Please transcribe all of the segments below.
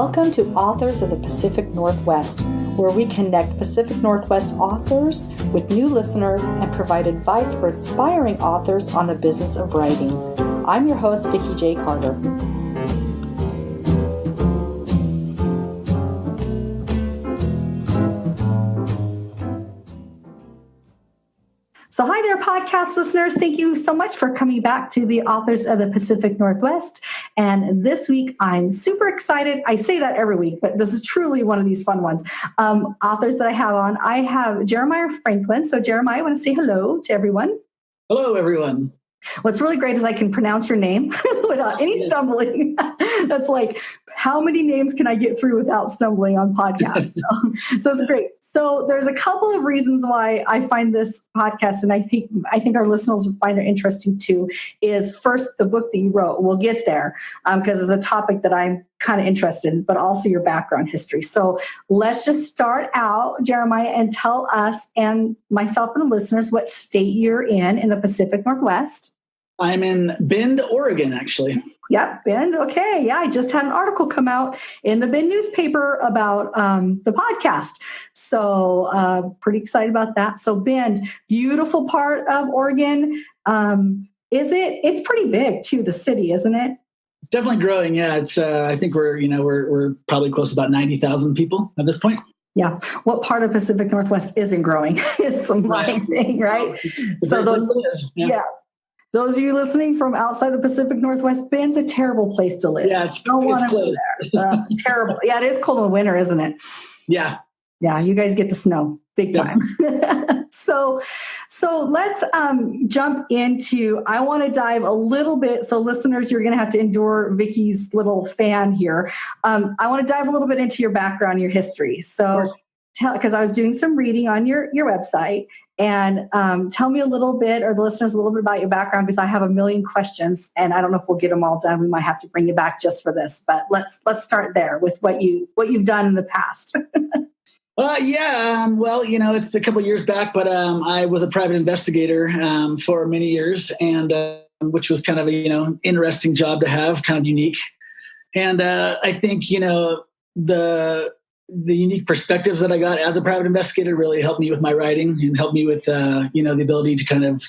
Welcome to Authors of the Pacific Northwest, where we connect Pacific Northwest authors with new listeners and provide advice for aspiring authors on the business of writing. I'm your host, Vikki J. Carter. So hi there, podcast listeners. Thank you so much for coming back to the Authors of the Pacific Northwest. And this week, I'm super excited. I say that every week, but this is truly one of these fun ones. Authors that I have on, I have Jeremiah Franklin. So Jeremiah, I want to say hello to everyone. Hello, everyone. What's really great is I can pronounce your name without any stumbling. That's like, how many names can I get through without stumbling on podcasts? So it's great. So there's a couple of reasons why I find this podcast, and I think our listeners will find it interesting too, is first, the book that you wrote. We'll get there because it's a topic that I'm kind of interested in, but also your background history. So let's just start out, Jeremiah, and tell us and myself and the listeners what state you're in the Pacific Northwest. I'm in Bend, Oregon, actually. Yep, Bend. Okay. Yeah, I just had an article come out in the Bend newspaper about the podcast. So pretty excited about that. So Bend, beautiful part of Oregon. It's pretty big too, the city, isn't it? It's definitely growing. Yeah, it's. I think we're probably close to about 90,000 people at this point. Yeah. What part of Pacific Northwest isn't growing? It's the main thing, right? So those, yeah. Those of you listening from outside the Pacific Northwest, Bend's a terrible place to live. Yeah, don't want to live there. Terrible. Yeah, it is cold in the winter, isn't it? Yeah. Yeah, you guys get the snow big time. Yeah. So let's jump into, I want to dive a little bit. So listeners, you're going to have to endure Vikki's little fan here. I want to dive a little bit into your background, your history. So because I was doing some reading on your website, and tell me a little bit, or the listeners a little bit about your background, because I have a million questions, and I don't know if we'll get them all done. We might have to bring you back just for this, but let's start there with what you've done in the past. Well, it's been a couple of years back, but I was a private investigator for many years, and which was kind of a interesting job to have, kind of unique, and I think the unique perspectives that I got as a private investigator really helped me with my writing and helped me with, the ability to kind of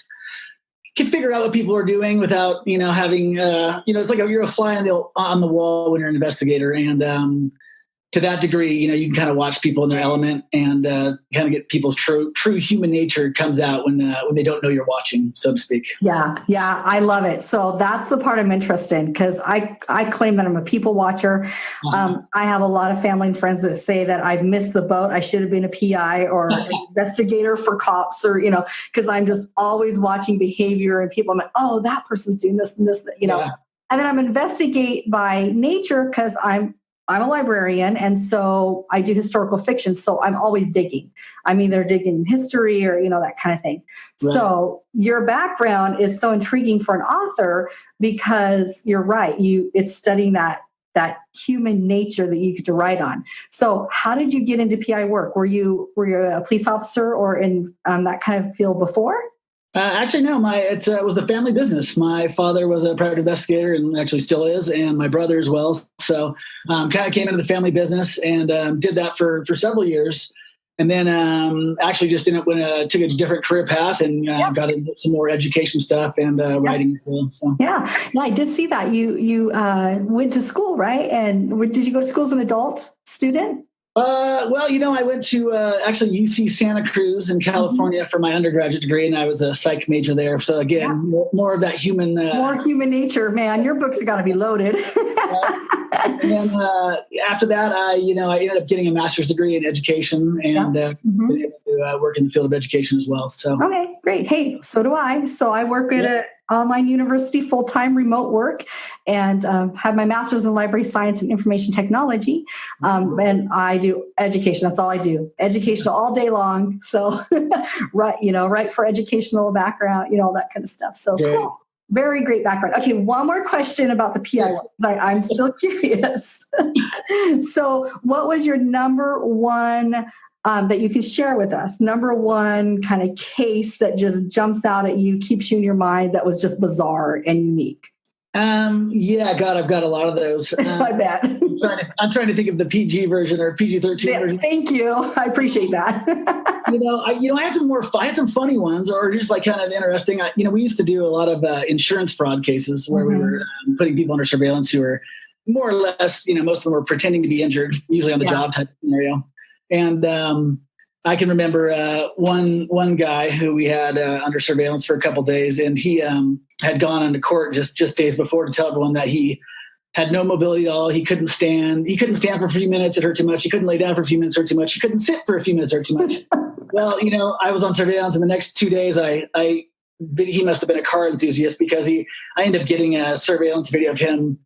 can figure out what people are doing without, having, it's like you're a fly on the wall when you're an investigator. And to that degree, you can kind of watch people in their element and kind of get people's true human nature comes out when they don't know you're watching, so to speak. Yeah, I love it. So that's the part I'm interested in, because I claim that I'm a people watcher. I have a lot of family and friends that say that I've missed the boat. I should have been a PI or an investigator for cops, or because I'm just always watching behavior and people. I'm like, oh, that person's doing this and this, Yeah. And then I'm investigate by nature because I'm a librarian, and so I do historical fiction. So I'm always digging. I'm either digging history or, that kind of thing. Right. So your background is so intriguing for an author because you're right. It's studying that human nature that you get to write on. So how did you get into PI work? Were you a police officer or in that kind of field before? Actually, no. It was the family business. My father was a private investigator and actually still is, and my brother as well. So kind of came into the family business and did that for several years. And then actually just took a different career path and got into some more education stuff and writing as well. So. Yeah, I did see that. You went to school, right? And did you go to school as an adult student? I went to actually UC Santa Cruz in California for my undergraduate degree, and I was a psych major there. So again, more of that human, more human nature, man. Your books are got to be loaded. And then after that, I ended up getting a master's degree in education and been able to work in the field of education as well. So okay, great. Hey, so do I. So I work at an online university, full-time remote work, and have my master's in library science and information technology. And I do education. That's all I do. Education all day long. So write for educational background, all that kind of stuff. So cool. Very great background. Okay, one more question about the PI work. I'm still curious. So what was your number one that you can share with us? Number one kind of case that just jumps out at you, keeps you in your mind, that was just bizarre and unique. Yeah, God, I've got a lot of those. I bet. I'm trying to think of the PG version or PG-13 version. Thank you. I appreciate that. I had some funny ones, or just like kind of interesting. We used to do a lot of insurance fraud cases where we were putting people under surveillance who were more or less, most of them were pretending to be injured, usually on the job type scenario. And I can remember one guy who we had under surveillance for a couple of days, and he had gone into court just days before to tell everyone that he had no mobility at all. He couldn't stand. He couldn't stand for a few minutes. It hurt too much. He couldn't lay down for a few minutes. It hurt too much. He couldn't sit for a few minutes. It hurt too much. Well, I was on surveillance, and the next 2 days, he must have been a car enthusiast, because I ended up getting a surveillance video of him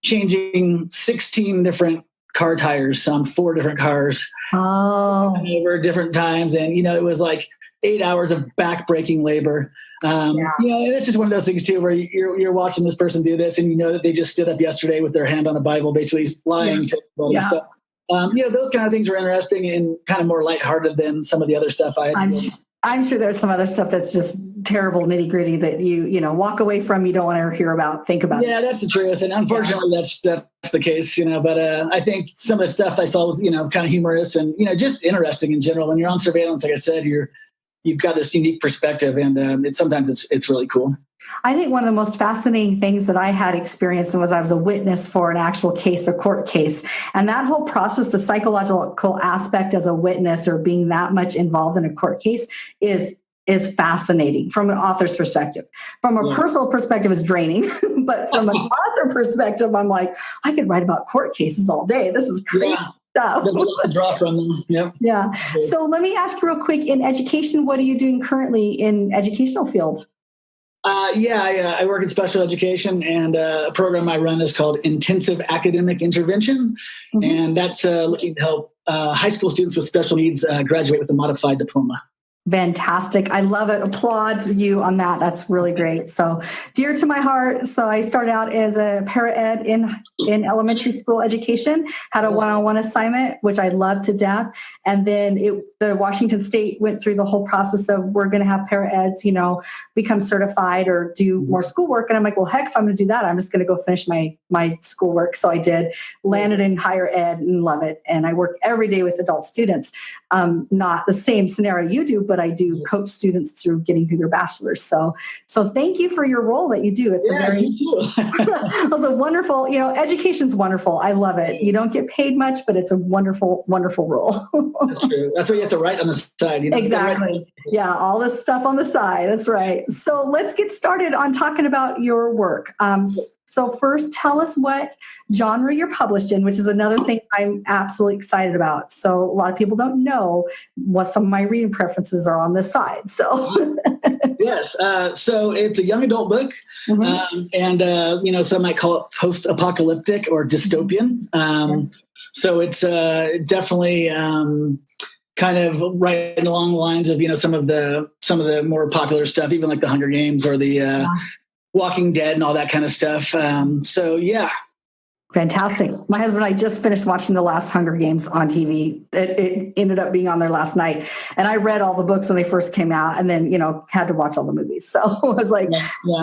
changing 16 different car tires on 4 different cars over different times. And, it was like 8 hours of back-breaking labor. And it's just one of those things too, where you're watching this person do this, and that they just stood up yesterday with their hand on a Bible, basically lying to everybody. Yeah. So, those kind of things were interesting and kind of more lighthearted than some of the other stuff I had. I'm sure there's some other stuff that's just terrible nitty gritty that you walk away from. You don't want to hear about, think about. Yeah, that's the truth. And unfortunately that's the case, but I think some of the stuff I saw was, kind of humorous and, just interesting in general. When you're on surveillance, like I said, you've got this unique perspective, and sometimes it's really cool. I think one of the most fascinating things that I had experienced was I was a witness for an actual case, a court case. And that whole process, the psychological aspect as a witness or being that much involved in a court case is fascinating from an author's perspective. From a personal perspective, it's draining. But from an author perspective, I'm like, I could write about court cases all day. This is crazy. Yeah. There's a lot to draw from them. Yep. Yeah. So let me ask real quick, in education, what are you doing currently in educational field? I work in special education, and a program I run is called Intensive Academic Intervention. Mm-hmm. And that's looking to help high school students with special needs graduate with a modified diploma. Fantastic. I love it. Applaud you on that. That's really great. So dear to my heart. So I started out as a para-ed in elementary school education, had a one-on-one assignment, which I loved to death. And then the Washington State went through the whole process of, we're going to have para-eds, become certified or do more schoolwork. And I'm like, well, heck, if I'm going to do that, I'm just going to go finish my schoolwork. So I did, landed in higher ed and love it. And I work every day with adult students. Not the same scenario you do, but I do coach students through getting through their bachelor's. So thank you for your role that you do. It's it's a wonderful, education's wonderful. I love it. You don't get paid much, but it's a wonderful, wonderful role. That's true. That's what you have to write on the side. Exactly. Yeah. All this stuff on the side. That's right. So let's get started on talking about your work. So first, tell us what genre you're published in, which is another thing I'm absolutely excited about. So a lot of people don't know what some of my reading preferences are on this side. So yes, so it's a young adult book, and some might call it post-apocalyptic or dystopian. So it's definitely kind of right along the lines of some of the more popular stuff, even like the Hunger Games or the Walking Dead and all that kind of stuff. Fantastic. My husband and I just finished watching the last Hunger Games on TV. It ended up being on there last night. And I read all the books when they first came out and then, had to watch all the movies. So I was like,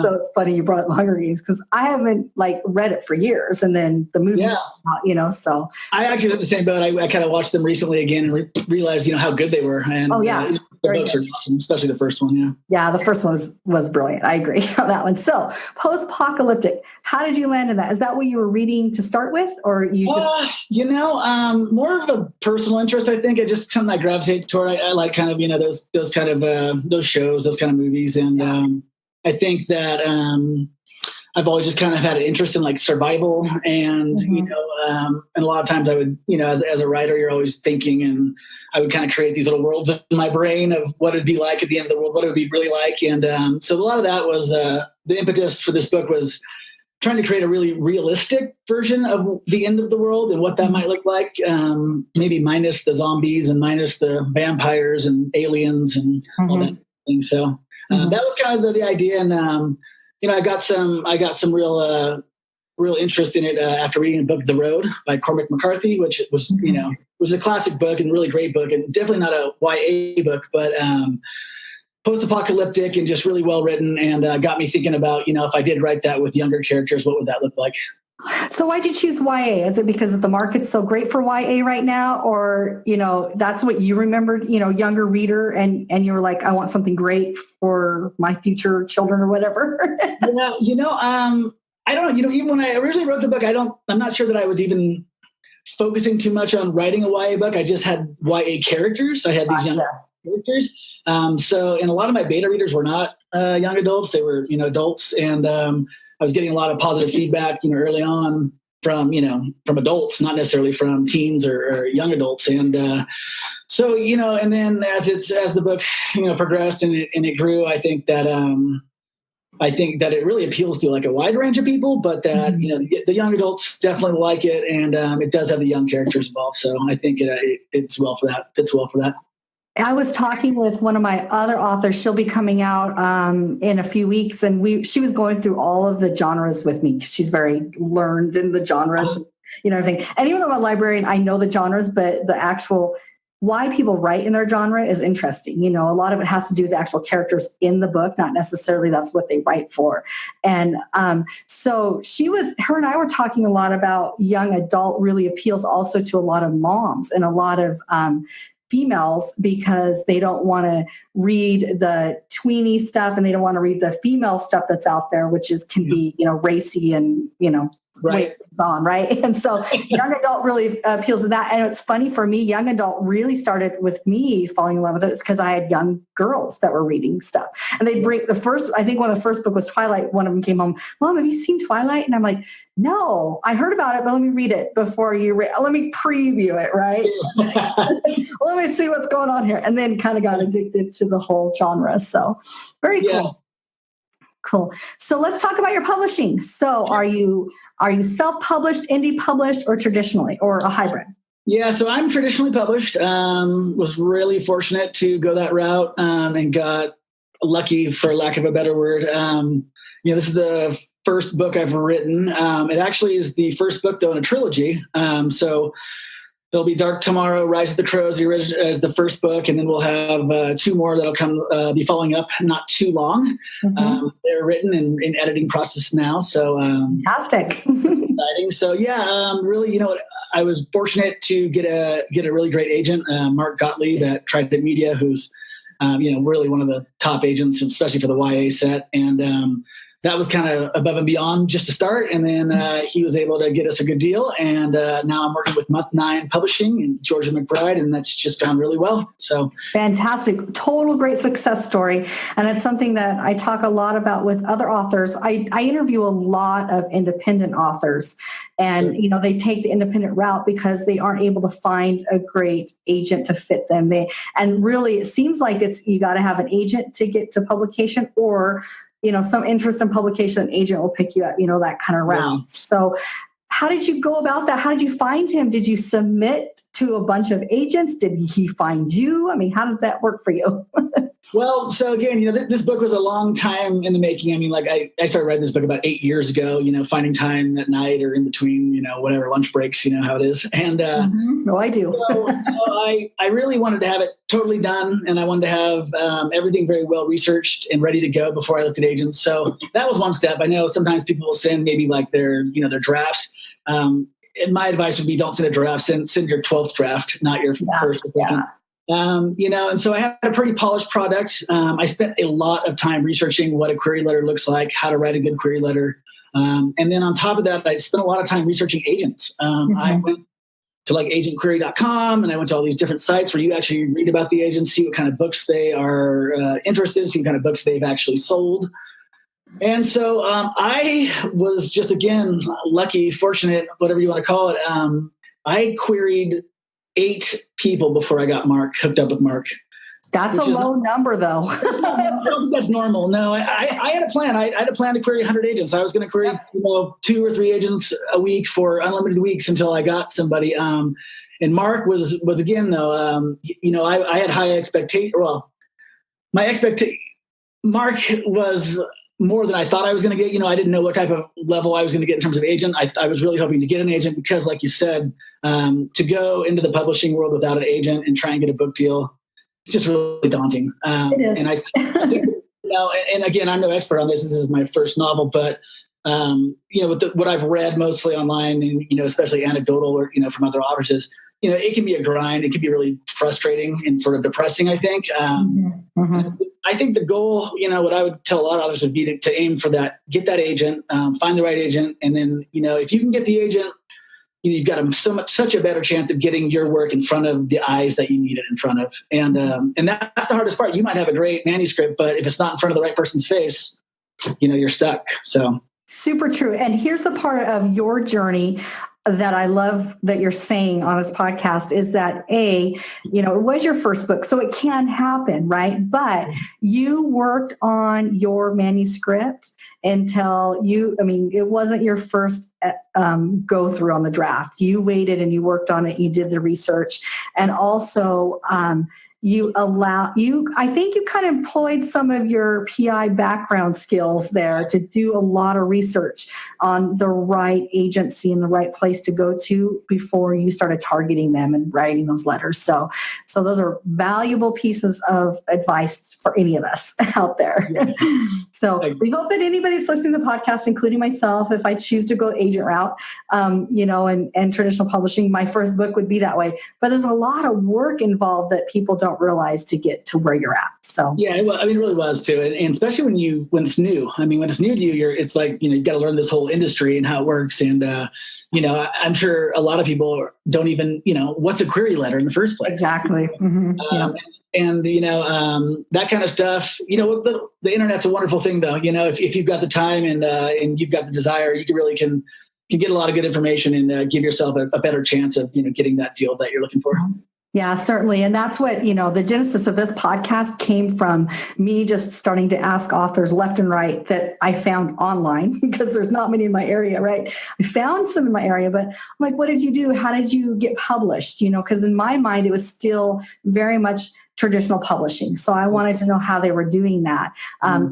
So it's funny you brought up Hunger Games because I haven't read it for years. And then the movies, so. I actually did the same boat. I kind of watched them recently again and realized, how good they were. And, the books are awesome, especially the first one. Yeah, the first one was brilliant. I agree on that one. So post-apocalyptic, how did you land in that? Is that what you were reading to start with, or you just? More of a personal interest. I think I just something I gravitate toward. I like kind of those kind of those shows, those kind of movies, and I think that I've always just kind of had an interest in survival, and and a lot of times I would as a writer, you're always thinking, and I would kind of create these little worlds in my brain of what it'd be like at the end of the world, what it would be really like, and so a lot of that was the impetus for this book was trying to create a really realistic version of the end of the world and what that might look like, maybe minus the zombies and minus the vampires and aliens and all that thing. So that was kind of the idea. And, I got some real interest in it after reading the book The Road by Cormac McCarthy, which was, was a classic book and really great book, and definitely not a YA book, but post-apocalyptic and just really well written, and got me thinking about, if I did write that with younger characters, what would that look like? So why'd you choose YA? Is it because the market's so great for YA right now? Or, that's what you remembered, younger reader, and you were like, I want something great for my future children or whatever? I don't know, even when I originally wrote the book, I'm not sure that I was even focusing too much on writing a YA book. I just had YA characters. I had these young characters. So, and a lot of my beta readers were not young adults. They were, adults. And I was getting a lot of positive feedback, early on from adults, not necessarily from teens or young adults. And so, and then as the book, progressed and it grew, I think that it really appeals to like a wide range of people, but that, the young adults definitely like it. And it does have the young characters involved. So I think it's well for that. Fits well for that. I was talking with one of my other authors. She'll be coming out in a few weeks, and she was going through all of the genres with me. She's very learned in the genres, everything. And even though I'm a librarian, I know the genres, but the actual why people write in their genre is interesting. A lot of it has to do with the actual characters in the book, not necessarily that's what they write for. And so her and I were talking a lot about young adult really appeals also to a lot of moms and a lot of females, because they don't want to read the tweeny stuff and they don't want to read the female stuff that's out there, which can be, racy and, right. On, right? And so young adult really appeals to that. And it's funny for me, young adult really started with me falling in love with it. It's because I had young girls that were reading stuff. And they bring I think one of the first book was Twilight. One of them came home, Mom, have you seen Twilight? And I'm like, no, I heard about it, but let me read it before you let me preview it, right? Let me see what's going on here. And then kind of got addicted to the whole genre. So very cool. Cool. So let's talk about your publishing. So are you self-published, indie published, or traditionally, or a hybrid? Yeah, so I'm traditionally published. Was really fortunate to go that route, and got lucky, for lack of a better word. This is the first book I've written. It actually is the first book, though, in a trilogy. So there'll be Dark Tomorrow, Rise of the Crows as the first book, and then we'll have two more that'll be following up not too long. Mm-hmm. They're written and in editing process now. So fantastic. Exciting. So really, I was fortunate to get a really great agent, Mark Gottlieb at Trident Media, who's really one of the top agents, especially for the YA set. And that was kind of above and beyond just to start. And then he was able to get us a good deal. And now I'm working with Month 9 Publishing and Georgia McBride, and that's just gone really well. So fantastic. Total great success story. And it's something that I talk a lot about with other authors. I interview a lot of independent authors, and they take the independent route because they aren't able to find a great agent to fit them. And really it seems like you got to have an agent to get to publication, or some interest in publication, an agent will pick you up, that kind of route. Yeah. So how did you go about that? How did you find him? Did you submit to a bunch of agents? Did he find you? I mean, how does that work for you? Well, so again, this book was a long time in the making. I mean, like I started writing this book about 8 years ago, finding time at night or in between, whatever lunch breaks, how it is. And I do. So I really wanted to have it totally done, and I wanted to have everything very well researched and ready to go before I looked at agents. So that was one step. I know sometimes people will send maybe like their drafts. And my advice would be don't send a draft, send your 12th draft, not your first or second. And so I had a pretty polished product. I spent a lot of time researching what a query letter looks like, how to write a good query letter. And then on top of that, I spent a lot of time researching agents. I went to like agentquery.com, and I went to all these different sites where you actually read about the agents, see what kind of books they are interested in, see what kind of books they've actually sold. And so I was just, again, lucky, fortunate, whatever you want to call it. I queried 8 people before I got hooked up with Mark. That's a low number, though. I don't think that's normal. No, I had a plan. I had a plan to query 100 agents. I was going to query 2 or 3 agents a week for unlimited weeks until I got somebody. And Mark was again, though, I had high expectations. Well, Mark was more than I thought I was going to get. I didn't know what type of level I was going to get in terms of agent. I was really hoping to get an agent because, like you said, to go into the publishing world without an agent and try and get a book deal, just really daunting. It is. And I think, and again, I'm no expert on this. This is my first novel, but with what I've read mostly online and, especially anecdotal or, from other authors is, it can be a grind. It can be really frustrating and sort of depressing, I think. I think the goal, what I would tell a lot of others would be to aim for that, get that agent, find the right agent. And then, if you can get the agent, you've got such a better chance of getting your work in front of the eyes that you need it in front of. And that's the hardest part. You might have a great manuscript, but if it's not in front of the right person's face, you're stuck. So super true. And here's the part of your journey that I love that you're saying on this podcast is that it was your first book, so it can happen, right? But you worked on your manuscript until it wasn't your first go through on the draft. You waited and you worked on it. You did the research, and also I think you kind of employed some of your PI background skills there to do a lot of research on the right agency and the right place to go to before you started targeting them and writing those letters. So those are valuable pieces of advice for any of us out there. Yeah. So we hope that anybody that's listening to the podcast, including myself, if I choose to go agent route, and traditional publishing, my first book would be that way. But there's a lot of work involved that people don't realize to get to where you're at. So yeah, well, it really was too, and especially when it's new. When it's new to you, it's like you've got to learn this whole industry and how it works. And I'm sure a lot of people don't even what's a query letter in the first place. Exactly. Mm-hmm. And that kind of stuff. The internet's a wonderful thing, though. If you've got the time and you've got the desire, you can get a lot of good information and give yourself a better chance of getting that deal that you're looking for. Yeah, certainly. And that's what, the genesis of this podcast came from me just starting to ask authors left and right that I found online because there's not many in my area, right? I found some in my area, but I'm like, what did you do? How did you get published? Because in my mind, it was still very much traditional publishing. So I wanted to know how they were doing that,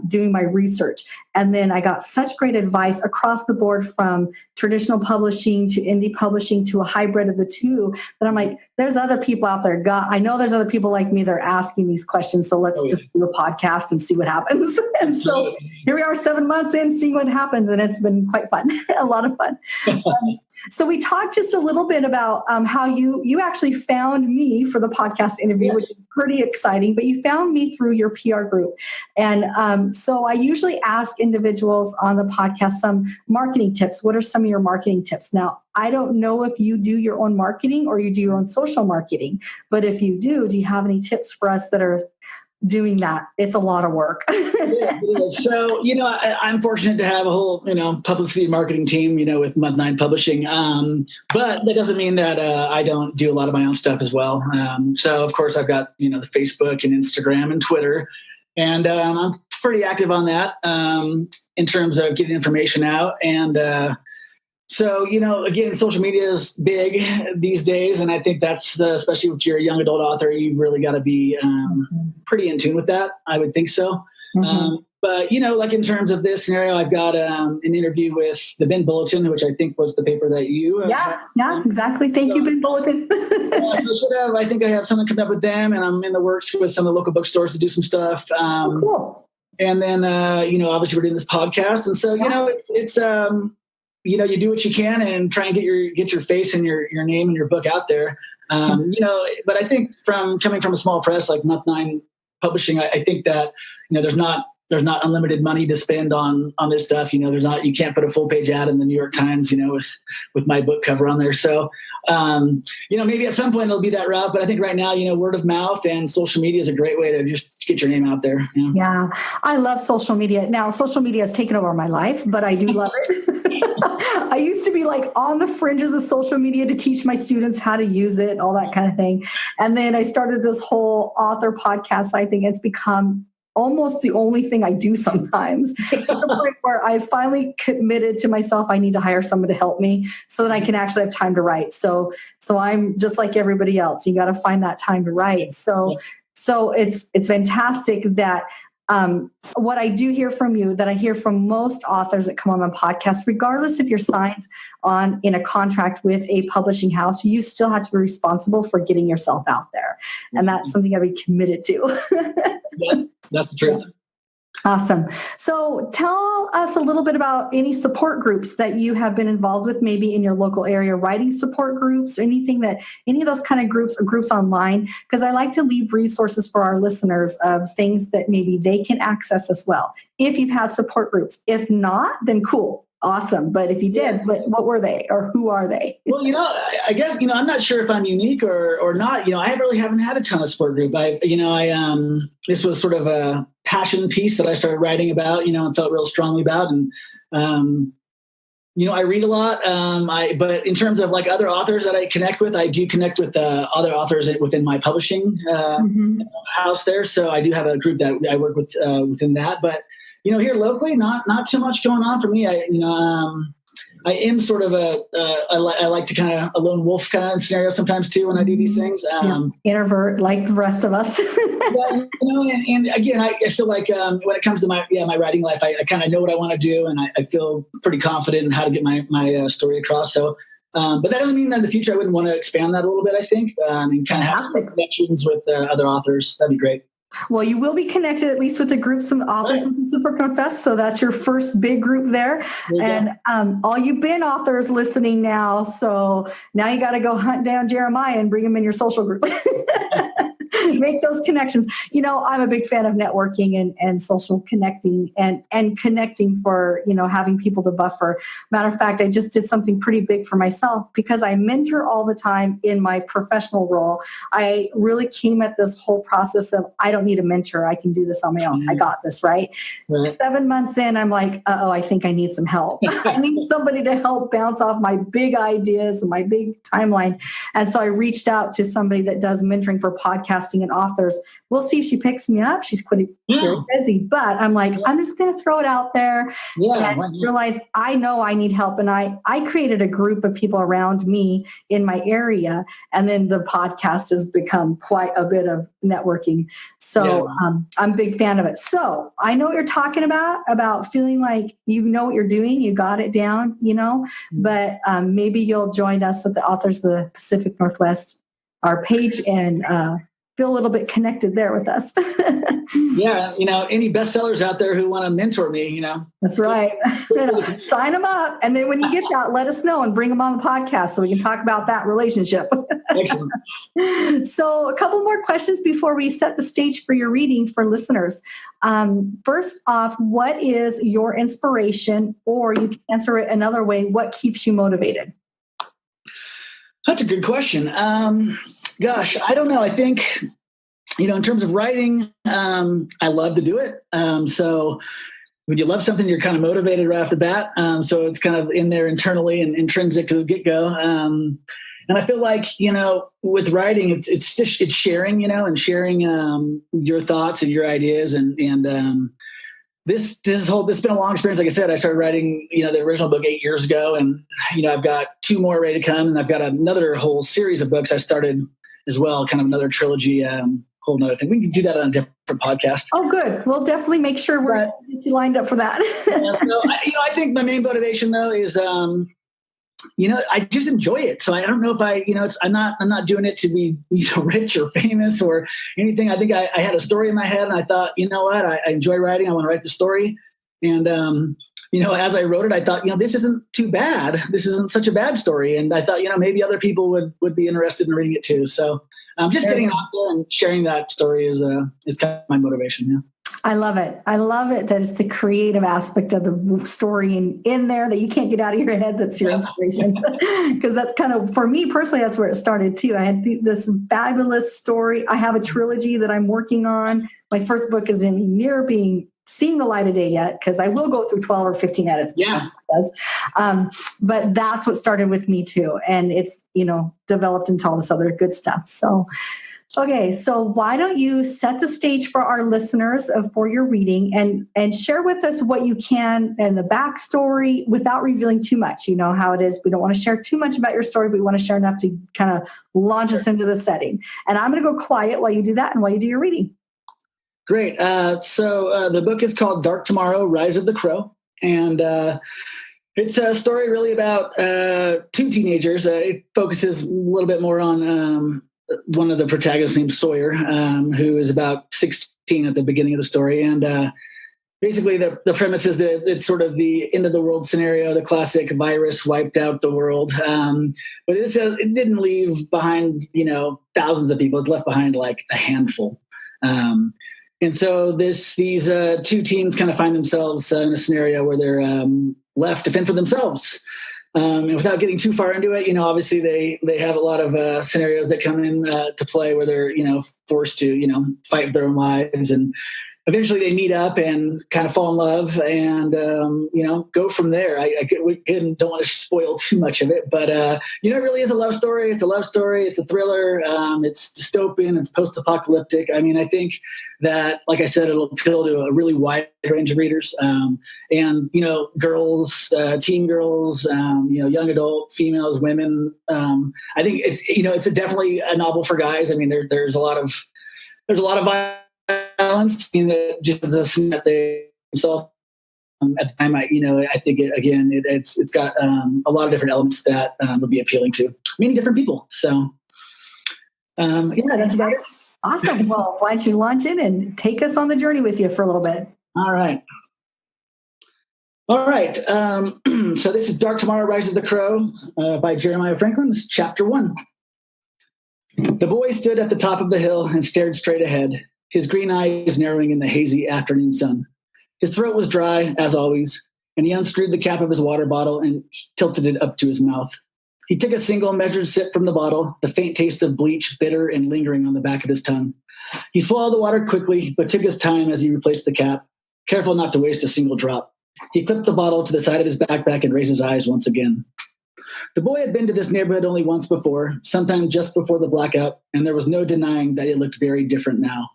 doing my research. And then I got such great advice across the board from traditional publishing to indie publishing to a hybrid of the two that I'm like, there's other people out there. I know there's other people like me that are asking these questions. So let's just do a podcast and see what happens. And so here we are 7 months in, seeing what happens. And it's been quite fun, a lot of fun. So we talked just a little bit about how you actually found me for the podcast interview, which is pretty exciting, but you found me through your PR group. And so I usually ask individuals on the podcast some marketing tips. What are some of your marketing tips? Now, I don't know if you do your own marketing or you do your own social marketing, but if you do you have any tips for us that are doing that? It's a lot of work. Yeah, it is. So, I'm fortunate to have a whole, publicity and marketing team, with Month 9 Publishing. But that doesn't mean that I don't do a lot of my own stuff as well. So, of course, I've got, the Facebook and Instagram and Twitter. And I'm pretty active on that in terms of getting information out. And so, again, social media is big these days. And I think that's, especially if you're a young adult author, you've really got to be pretty in tune with that. I would think so. Mm-hmm. But, like in terms of this scenario, I've got an interview with the Ben Bulletin, which I think was the paper that you... Yeah, exactly. Thank you, Ben Bulletin. I think I have something coming up with them, and I'm in the works with some of the local bookstores to do some stuff. Cool. And then, obviously we're doing this podcast. And so, it's you do what you can and try and get your face and your name and your book out there. But I think coming from a small press like Month 9 Publishing, I think that, there's not unlimited money to spend on this stuff. You can't put a full page ad in the New York Times, with my book cover on there. So, maybe at some point it'll be that route, but I think right now, word of mouth and social media is a great way to just get your name out there. Yeah. I love social media. Now, social media has taken over my life, but I do love it. I used to be like on the fringes of social media to teach my students how to use it, all that kind of thing. And then I started this whole author podcast. I think it's become almost the only thing I do sometimes, to the point where I finally committed to myself, I need to hire someone to help me so that I can actually have time to write. So I'm just like everybody else. You got to find that time to write. So it's fantastic that what I do hear from you, that I hear from most authors that come on my podcast, regardless if you're signed on in a contract with a publishing house, you still have to be responsible for getting yourself out there. And that's something I'd be committed to. Yeah, that's the truth. Awesome. So tell us a little bit about any support groups that you have been involved with, maybe in your local area, writing support groups, any of those kind of groups or groups online, because I like to leave resources for our listeners of things that maybe they can access as well. If you've had support groups, if not, then cool. Awesome. But if you did, what were they or who are they? Well, I guess, I'm not sure if I'm unique or not. I really haven't had a ton of support group. This was sort of a passion piece that I started writing about, and felt real strongly about. And, I read a lot. But in terms of like other authors that I connect with, I do connect with other authors within my publishing house there. So I do have a group that I work with within that. But here locally, not too much going on for me. I am sort of I like to kind of a lone wolf kind of scenario sometimes too when I do these things. Introvert like the rest of us. and again, I feel like when it comes to my writing life, I kind of know what I want to do, and I feel pretty confident in how to get my story across. So, but that doesn't mean that in the future I wouldn't want to expand that a little bit. I think and kind of have some connections with other authors. That'd be great. Well, you will be connected at least with the groups of authors in the Pacific Fest. So that's your first big group there. And all you bin authors listening now. So now you got to go hunt down Jeremiah and bring him in your social group. Make those connections. I'm a big fan of networking and social connecting and connecting for, having people to buffer. Matter of fact, I just did something pretty big for myself because I mentor all the time in my professional role. I really came at this whole process of, I don't need a mentor. I can do this on my own. I got this, right? 7 months in, I'm like, I think I need some help. I need somebody to help bounce off my big ideas and my big timeline. And so I reached out to somebody that does mentoring for podcasting and authors. We'll see if she picks me up. She's very busy, but I'm like, I'm just going to throw it out there and realize I know I need help. And I created a group of people around me in my area. And then the podcast has become quite a bit of networking. So I'm a big fan of it. So I know what you're talking about feeling like you know what you're doing. You got it down, but maybe you'll join us at the Authors of the Pacific Northwest, our page, and feel a little bit connected there with us. Any bestsellers out there who want to mentor me, That's right. Sign them up. And then when you get that, let us know and bring them on the podcast so we can talk about that relationship. Excellent. So a couple more questions before we set the stage for your reading for listeners. First off, what is your inspiration? Or you can answer it another way. What keeps you motivated? That's a good question. Gosh, I don't know. I think, in terms of writing, I love to do it. So when you love something, you're kind of motivated right off the bat. So it's kind of in there internally and intrinsic to the get-go. And I feel like, with writing, it's sharing, and sharing your thoughts and your ideas. And this has been a long experience. Like I said, I started writing, the original book 8 years ago, and, I've got 2 more ready to come, and I've got another whole series of books I started as well, kind of another trilogy, whole nother thing. We can do that on a different podcast. Oh, good. We'll definitely make sure we're lined up for that. I think my main motivation though is, I just enjoy it. So I don't know if I'm not doing it to be, rich or famous or anything. I think I had a story in my head and I thought, what, I enjoy writing. I want to write the story. And, as I wrote it, I thought, this isn't too bad. This isn't such a bad story. And I thought, maybe other people would be interested in reading it too. So just getting out there and sharing that story is kind of my motivation. Yeah. I love it. I love it that it's the creative aspect of the story in there that you can't get out of your head. That's your inspiration. Because that's kind of, for me personally, that's where it started too. I had this fabulous story. I have a trilogy that I'm working on. My first book is near seeing the light of day yet, because I will go through 12 or 15 edits. Yeah. But that's what started with me too. And it's, developed into all this other good stuff. So, okay. So why don't you set the stage for our listeners for your reading and share with us what you can and the backstory without revealing too much. You know how it is. We don't want to share too much about your story, but we want to share enough to kind of launch us into the setting. And I'm going to go quiet while you do that and while you do your reading. Great. So the book is called Dark Tomorrow, Rise of the Crow. And it's a story really about two teenagers. It focuses a little bit more on one of the protagonists named Sawyer, who is about 16 at the beginning of the story. And basically the premise is that it's sort of the end of the world scenario. The classic virus wiped out the world. But it didn't leave behind, thousands of people. It's left behind like a handful. And so these two teens kind of find themselves in a scenario where they're left to fend for themselves. And without getting too far into it, obviously they have a lot of scenarios that come in to play where they're, forced to, fight for their own lives. And eventually they meet up and kind of fall in love and, go from there. We don't want to spoil too much of it, but, it really is a love story. It's a love story. It's a thriller. It's dystopian. It's post-apocalyptic. I mean, I think that, like I said, it'll appeal to a really wide range of readers. And, girls, teen girls, young adult, females, women. I think it's definitely a novel for guys. I mean, there's a lot of violence in the just that they saw at the time. I think it's got a lot of different elements that would be appealing to many different people. So that's about it. Awesome. Well, why don't you launch in and take us on the journey with you for a little bit? All right. So this is Dark Tomorrow, Rise of the Crow by Jeremiah Franklin. This is chapter 1. The boy stood at the top of the hill and stared straight ahead, his green eyes narrowing in the hazy afternoon sun. His throat was dry, as always, and he unscrewed the cap of his water bottle and tilted it up to his mouth. He took a single measured sip from the bottle, the faint taste of bleach bitter and lingering on the back of his tongue. He swallowed the water quickly, but took his time as he replaced the cap, careful not to waste a single drop. He clipped the bottle to the side of his backpack and raised his eyes once again. The boy had been to this neighborhood only once before, sometime just before the blackout, and there was no denying that it looked very different now.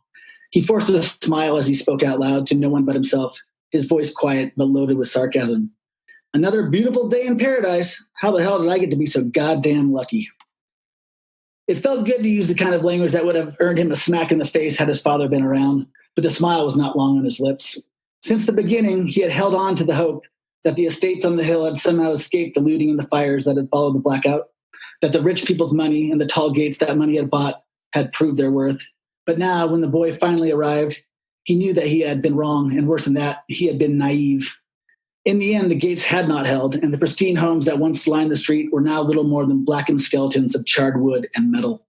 He forced a smile as he spoke out loud to no one but himself, his voice quiet but loaded with sarcasm. Another beautiful day in paradise. How the hell did I get to be so goddamn lucky? It felt good to use the kind of language that would have earned him a smack in the face had his father been around, but the smile was not long on his lips. Since the beginning, he had held on to the hope that the estates on the hill had somehow escaped the looting and the fires that had followed the blackout, that the rich people's money and the tall gates that money had bought had proved their worth. But now, when the boy finally arrived, he knew that he had been wrong, and worse than that, he had been naive. In the end, the gates had not held, and the pristine homes that once lined the street were now little more than blackened skeletons of charred wood and metal.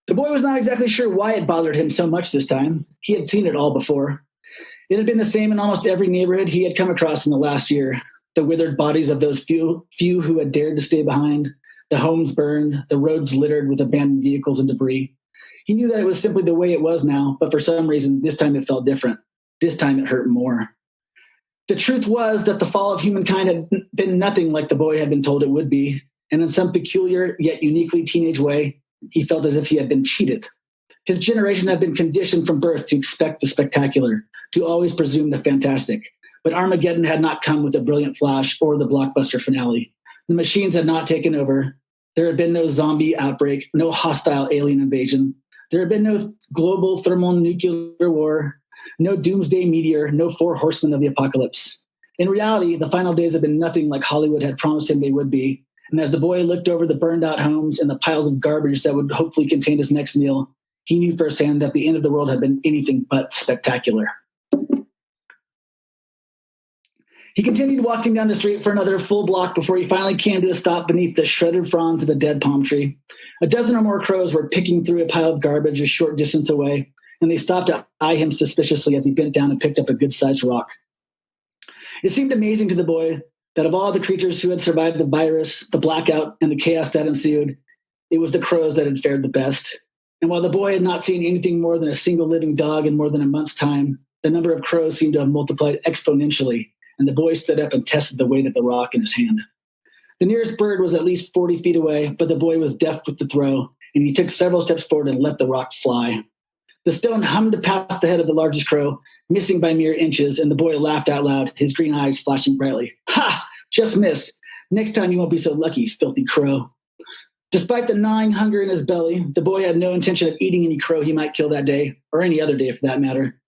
The boy was not exactly sure why it bothered him so much this time. He had seen it all before. It had been the same in almost every neighborhood he had come across in the last year. The withered bodies of those few who had dared to stay behind, the homes burned, the roads littered with abandoned vehicles and debris. He knew that it was simply the way it was now, but for some reason, this time it felt different. This time it hurt more. The truth was that the fall of humankind had been nothing like the boy had been told it would be, and in some peculiar yet uniquely teenage way, he felt as if he had been cheated. His generation had been conditioned from birth to expect the spectacular, to always presume the fantastic. But Armageddon had not come with a brilliant flash or the blockbuster finale. The machines had not taken over. There had been no zombie outbreak, no hostile alien invasion. There had been no global thermonuclear war, no doomsday meteor, no 4 horsemen of the apocalypse. In reality, the final days had been nothing like Hollywood had promised him they would be. And as the boy looked over the burned out homes and the piles of garbage that would hopefully contain his next meal, he knew firsthand that the end of the world had been anything but spectacular. He continued walking down the street for another full block before he finally came to a stop beneath the shredded fronds of a dead palm tree. A dozen or more crows were picking through a pile of garbage a short distance away, and they stopped to eye him suspiciously as he bent down and picked up a good-sized rock. It seemed amazing to the boy that of all the creatures who had survived the virus, the blackout, and the chaos that ensued, it was the crows that had fared the best. And while the boy had not seen anything more than a single living dog in more than a month's time, the number of crows seemed to have multiplied exponentially, and the boy stood up and tested the weight of the rock in his hand. The nearest bird was at least 40 feet away, but the boy was deft with the throw, and he took several steps forward and let the rock fly. The stone hummed past the head of the largest crow, missing by mere inches, and the boy laughed out loud, his green eyes flashing brightly. Ha! Just miss. Next time you won't be so lucky, filthy crow. Despite the gnawing hunger in his belly, the boy had no intention of eating any crow he might kill that day, or any other day for that matter.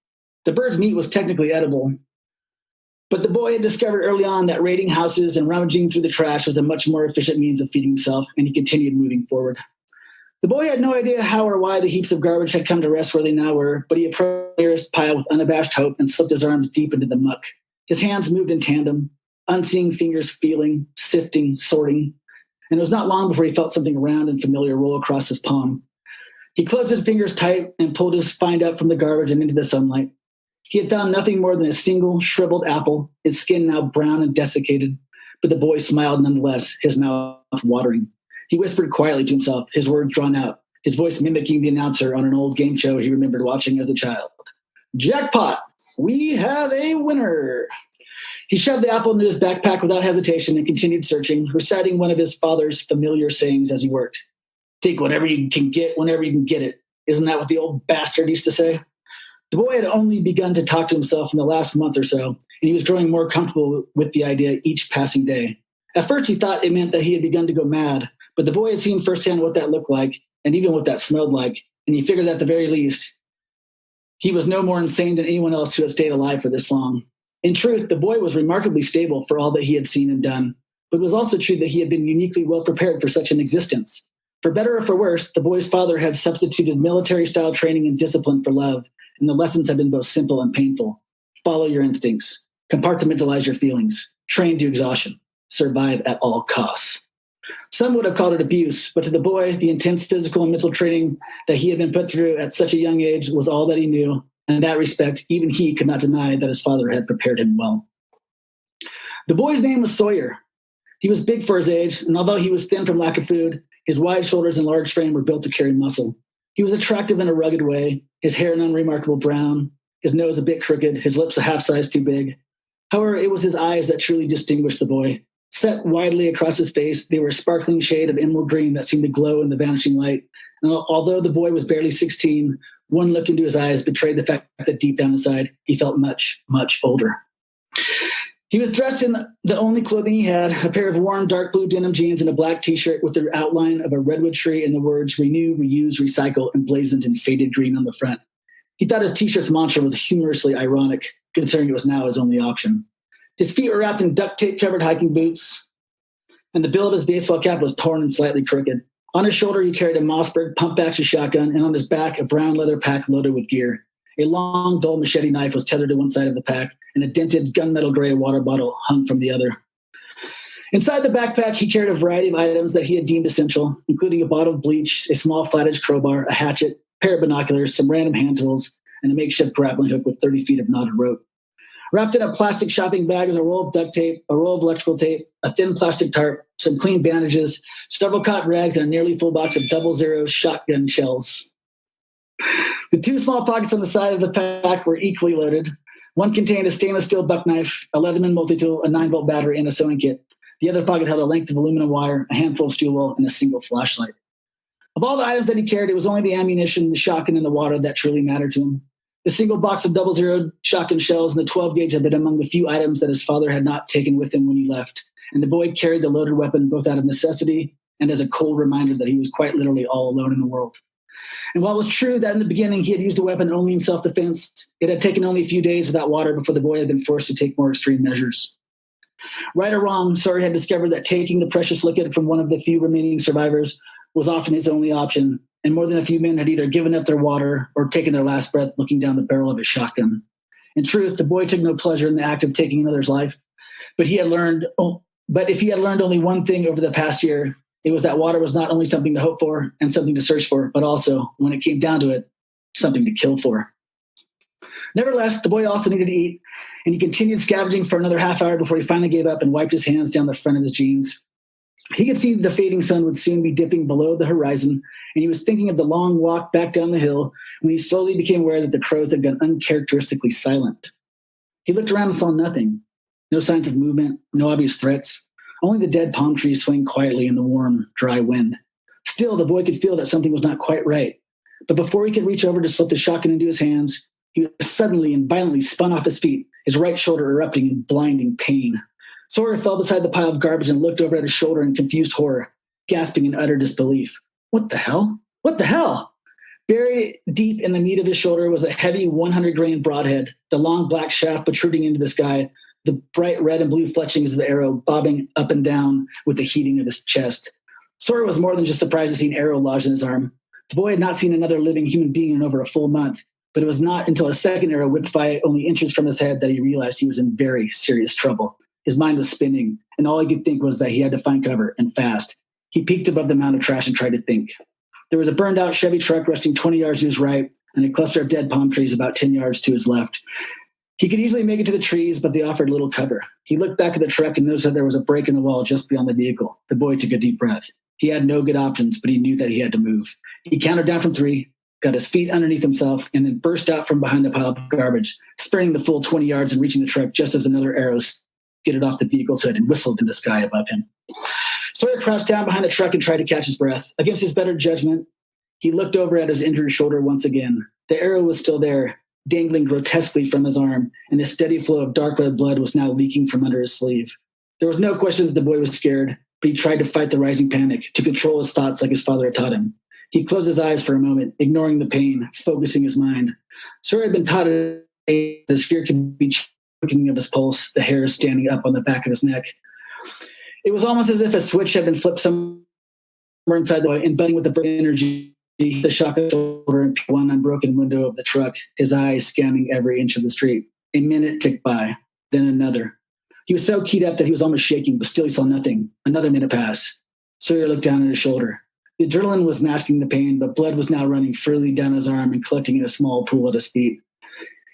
The bird's meat was technically edible, but the boy had discovered early on that raiding houses and rummaging through the trash was a much more efficient means of feeding himself, and he continued moving forward. The boy had no idea how or why the heaps of garbage had come to rest where they now were, but he approached the nearest pile with unabashed hope and slipped his arms deep into the muck. His hands moved in tandem, unseeing fingers feeling, sifting, sorting, and it was not long before he felt something round and familiar roll across his palm. He closed his fingers tight and pulled his find up from the garbage and into the sunlight. He had found nothing more than a single shriveled apple, its skin now brown and desiccated, but the boy smiled nonetheless, his mouth watering. He whispered quietly to himself, his words drawn out, his voice mimicking the announcer on an old game show he remembered watching as a child. "Jackpot! We have a winner!" He shoved the apple into his backpack without hesitation and continued searching, reciting one of his father's familiar sayings as he worked. "Take whatever you can get whenever you can get it. Isn't that what the old bastard used to say?" The boy had only begun to talk to himself in the last month or so, and he was growing more comfortable with the idea each passing day. At first, he thought it meant that he had begun to go mad, but the boy had seen firsthand what that looked like, and even what that smelled like, and he figured at the very least, he was no more insane than anyone else who had stayed alive for this long. In truth, the boy was remarkably stable for all that he had seen and done, but it was also true that he had been uniquely well prepared for such an existence. For better or for worse, the boy's father had substituted military-style training and discipline for love, and the lessons have been both simple and painful. Follow your instincts. Compartmentalize your feelings. Train to exhaustion. Survive at all costs. Some would have called it abuse, but to the boy, the intense physical and mental training that he had been put through at such a young age was all that he knew, and in that respect, even he could not deny that his father had prepared him well. The boy's name was Sawyer. He was big for his age, and although he was thin from lack of food, his wide shoulders and large frame were built to carry muscle. He was attractive in a rugged way, his hair an unremarkable brown, his nose a bit crooked, his lips a half size too big. However, it was his eyes that truly distinguished the boy. Set widely across his face, they were a sparkling shade of emerald green that seemed to glow in the vanishing light. And although the boy was barely 16, one look into his eyes betrayed the fact that deep down inside, he felt much, much older. He was dressed in the only clothing he had, a pair of worn dark blue denim jeans and a black t-shirt with the outline of a redwood tree and the words renew, reuse, recycle emblazoned in faded green on the front. He thought his t-shirt's mantra was humorously ironic, considering it was now his only option. His feet were wrapped in duct tape-covered hiking boots, and the bill of his baseball cap was torn and slightly crooked. On his shoulder, he carried a Mossberg pump-action shotgun, and on his back, a brown leather pack loaded with gear. A long, dull machete knife was tethered to one side of the pack, and a dented gunmetal gray water bottle hung from the other. Inside the backpack, he carried a variety of items that he had deemed essential, including a bottle of bleach, a small flat-edged crowbar, a hatchet, a pair of binoculars, some random hand tools, and a makeshift grappling hook with 30 feet of knotted rope. Wrapped in a plastic shopping bag is a roll of duct tape, a roll of electrical tape, a thin plastic tarp, some clean bandages, several cotton rags, and a nearly full box of 00 shotgun shells. The two small pockets on the side of the pack were equally loaded. One contained a stainless steel buck knife, a Leatherman multi-tool, a 9-volt battery, and a sewing kit. The other pocket held a length of aluminum wire, a handful of steel wool, and a single flashlight. Of all the items that he carried, it was only the ammunition, the shotgun, and the water that truly mattered to him. The single box of 00 shotgun shells and the 12 gauge had been among the few items that his father had not taken with him when he left, and the boy carried the loaded weapon both out of necessity and as a cold reminder that he was quite literally all alone in the world. And while it was true that in the beginning he had used the weapon only in self-defense, it had taken only a few days without water before the boy had been forced to take more extreme measures. Right or wrong, Sawyer had discovered that taking the precious liquid from one of the few remaining survivors was often his only option, and more than a few men had either given up their water or taken their last breath looking down the barrel of his shotgun. In truth, the boy took no pleasure in the act of taking another's life, but if he had learned only one thing over the past year, it was that water was not only something to hope for and something to search for, but also, when it came down to it, something to kill for. Nevertheless, the boy also needed to eat, and he continued scavenging for another half hour before he finally gave up and wiped his hands down the front of his jeans. He could see the fading sun would soon be dipping below the horizon, and he was thinking of the long walk back down the hill when he slowly became aware that the crows had gone uncharacteristically silent. He looked around and saw nothing. No signs of movement, no obvious threats. Only the dead palm trees swaying quietly in the warm, dry wind. Still, the boy could feel that something was not quite right. But before he could reach over to slip the shotgun into his hands, he was suddenly and violently spun off his feet, his right shoulder erupting in blinding pain. Sawyer fell beside the pile of garbage and looked over at his shoulder in confused horror. gasping in utter disbelief. What the hell? What the hell? Buried deep in the meat of his shoulder was a heavy 100-grain broadhead, the long black shaft protruding into the sky, the bright red and blue fletchings of the arrow bobbing up and down with the heating of his chest. Sawyer was more than just surprised to see an arrow lodged in his arm. The boy had not seen another living human being in over a full month, but it was not until a second arrow whipped by only inches from his head that he realized he was in very serious trouble. His mind was spinning, and all he could think was that he had to find cover, and fast. He peeked above the mound of trash and tried to think. There was a burned-out Chevy truck resting 20 yards to his right, and a cluster of dead palm trees about 10 yards to his left. He could easily make it to the trees, but they offered little cover. He looked back at the truck and noticed that there was a break in the wall just beyond the vehicle. The boy took a deep breath. He had no good options, but he knew that he had to move. He counted down from 3, got his feet underneath himself, and then burst out from behind the pile of garbage, sprinting the full 20 yards and reaching the truck just as another arrow skidded off the vehicle's hood and whistled in the sky above him. Sawyer crouched down behind the truck and tried to catch his breath. Against his better judgment, he looked over at his injured shoulder once again. The arrow was still there, dangling grotesquely from his arm, and a steady flow of dark red blood was now leaking from under his sleeve. There was no question that the boy was scared, but he tried to fight the rising panic, to control his thoughts like his father had taught him. He closed his eyes for a moment, ignoring the pain, focusing his mind. Sawyer had been taught that his fear could be choking of his pulse, the hairs standing up on the back of his neck. It was almost as if a switch had been flipped somewhere inside the boy, and buzzing with the burning energy, the shock of the shoulder and one unbroken window of the truck, his eyes scanning every inch of the street. A minute ticked by, then another. He was so keyed up that he was almost shaking, but still he saw nothing. Another minute passed. Sawyer looked down at his shoulder. The adrenaline was masking the pain, but blood was now running freely down his arm and collecting in a small pool at his feet.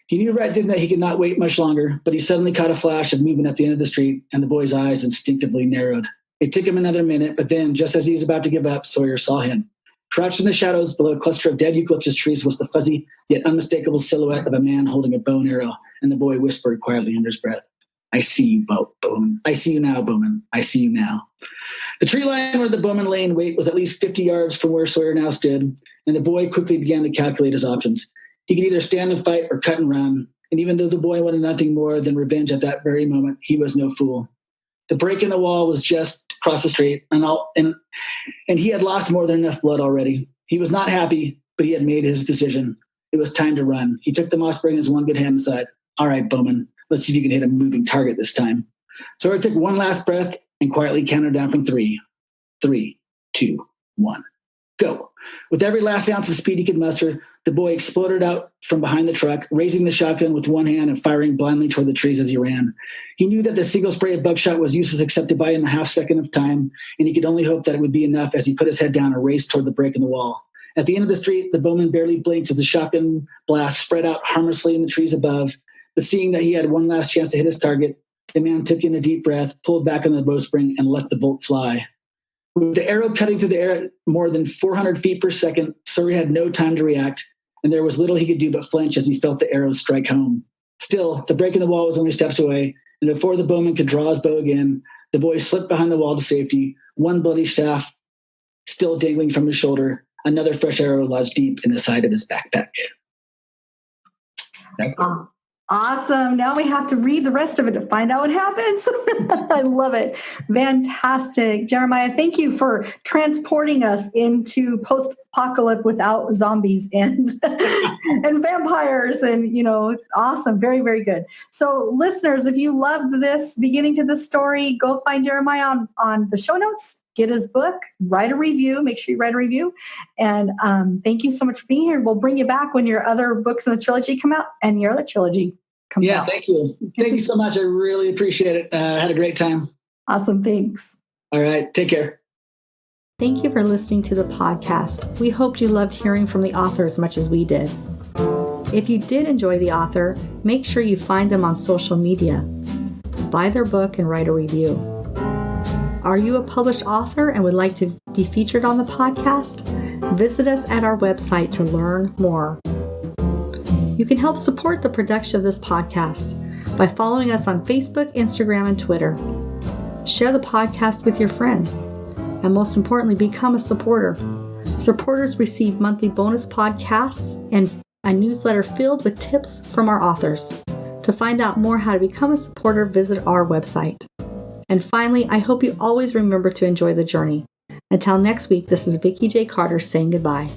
He knew right then that he could not wait much longer, but he suddenly caught a flash of movement at the end of the street, and the boy's eyes instinctively narrowed. It took him another minute, but then, just as he was about to give up, Sawyer saw him. Crouched in the shadows below a cluster of dead eucalyptus trees was the fuzzy yet unmistakable silhouette of a man holding a bow and arrow, and the boy whispered quietly under his breath, "I see you, Bowman. I see you now, Bowman. I see you now." The tree line where the Bowman lay in wait was at least 50 yards from where Sawyer now stood, and the boy quickly began to calculate his options. He could either stand and fight or cut and run, and even though the boy wanted nothing more than revenge at that very moment, he was no fool. The break in the wall was just across the street, and he had lost more than enough blood already. He was not happy, but he had made his decision. It was time to run. He took the moss spring in his one good hand and said, "All right, Bowman, let's see if you can hit a moving target this time." Sawyer took one last breath and quietly counted down from 3. 3, 2, 1, go. With every last ounce of speed he could muster, the boy exploded out from behind the truck, raising the shotgun with one hand and firing blindly toward the trees as he ran. He knew that the single spray of buckshot was useless except to buy him a half second of time, and he could only hope that it would be enough as he put his head down and raced toward the break in the wall. At the end of the street, the Bowman barely blinked as the shotgun blast spread out harmlessly in the trees above, but seeing that he had one last chance to hit his target, the man took in a deep breath, pulled back on the bowstring, and let the bolt fly. With the arrow cutting through the air at more than 400 feet per second, Sawyer had no time to react, and there was little he could do but flinch as he felt the arrow strike home. Still, the break in the wall was only steps away, and before the Bowman could draw his bow again, the boy slipped behind the wall to safety, one bloody staff still dangling from his shoulder, another fresh arrow lodged deep in the side of his backpack. Awesome. Now we have to read the rest of it to find out what happens. I love it. Fantastic. Jeremiah, thank you for transporting us into post-apocalypse without zombies and and vampires and, awesome. Very, very good. So listeners, if you loved this beginning to this story, go find Jeremiah on the show notes. Get his book, write a review. Make sure you write a review. And thank you so much for being here. We'll bring you back when your other books in the trilogy come out and your other trilogy comes out. Yeah, thank you. Thank you so much. I really appreciate it. I had a great time. Awesome. Thanks. All right. Take care. Thank you for listening to the podcast. We hoped you loved hearing from the author as much as we did. If you did enjoy the author, make sure you find them on social media. Buy their book and write a review. Are you a published author and would like to be featured on the podcast? Visit us at our website to learn more. You can help support the production of this podcast by following us on Facebook, Instagram, and Twitter. Share the podcast with your friends. And most importantly, become a supporter. Supporters receive monthly bonus podcasts and a newsletter filled with tips from our authors. To find out more how to become a supporter, visit our website. And finally, I hope you always remember to enjoy the journey. Until next week, this is Vikki J. Carter saying goodbye.